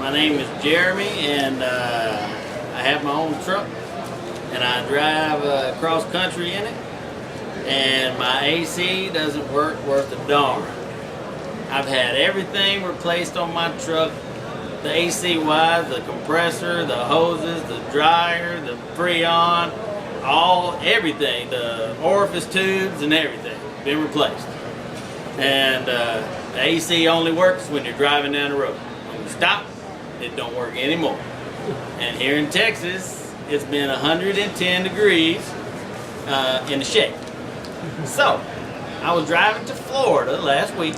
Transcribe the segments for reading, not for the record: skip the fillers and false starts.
My name is Jeremy, and I have my own truck, and I drive cross country in it, and my AC doesn't work worth a darn. I've had everything replaced on my truck, the AC wise, the compressor, the hoses, the dryer, the Freon, everything, the orifice tubes and everything, been replaced. And the AC only works when you're driving down the road. When you stop, it don't work anymore. And here in Texas, it's been 110 degrees in the shade. So, I was driving to Florida last week,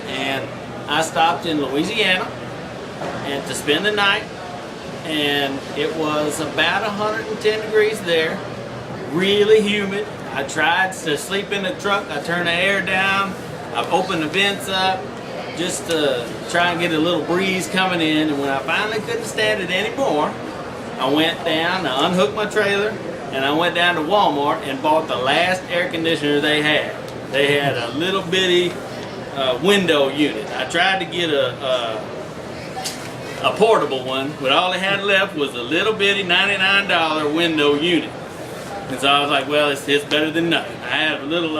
and I stopped in Louisiana and to spend the night, and it was about 110 degrees there, really humid. I tried to sleep in the truck. I turned the air down. I opened the vents up just to try and get a little breeze coming in, and when I finally couldn't stand it anymore, I went down, I unhooked my trailer, and I went down to Walmart and bought the last air conditioner they had. They had a little bitty window unit. I tried to get a portable one, but all they had left was a little bitty $99 window unit. And so I was like, well, it's better than nothing. I had a little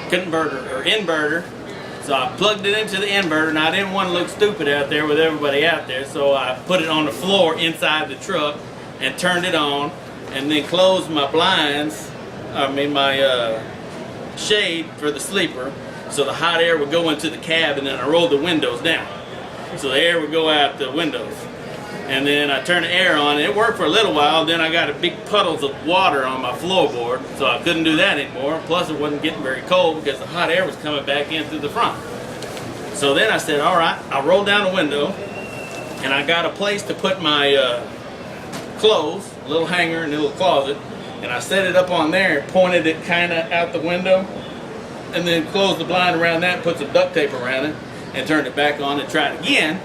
converter or inverter, so I plugged it into the inverter, and I didn't want to look stupid out there with everybody out there, so I put it on the floor inside the truck and turned it on, and then closed my blinds, my shade for the sleeper, so the hot air would go into the cab, and then I rolled the windows down so the air would go out the windows. And then I turned the air on, and it worked for a little while. Then I got a big puddles of water on my floorboard, so I couldn't do that anymore. Plus it wasn't getting very cold because the hot air was coming back in through the front. So then I said, all right, I'll roll down the window, and I got a place to put my clothes, a little hanger and a little closet, and I set it up on there and pointed it kind of out the window, and then closed the blind around that, put some duct tape around it, and turned it back on and tried again.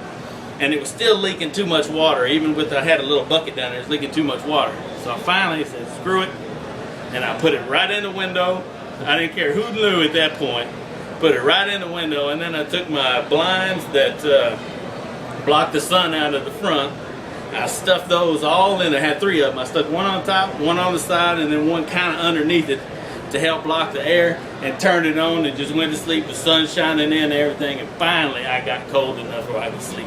And it was still leaking too much water. Even with, I had a little bucket down there, it was leaking too much water. So I finally said, screw it. And I put it right in the window. I didn't care who knew at that point. Put it right in the window, and then I took my blinds that blocked the sun out of the front. I stuffed those all in. I had three of them. I stuck one on top, one on the side, and then one kind of underneath it to help block the air, and turned it on and just went to sleep. The sun shining in and everything, and finally I got cold enough where I could sleep.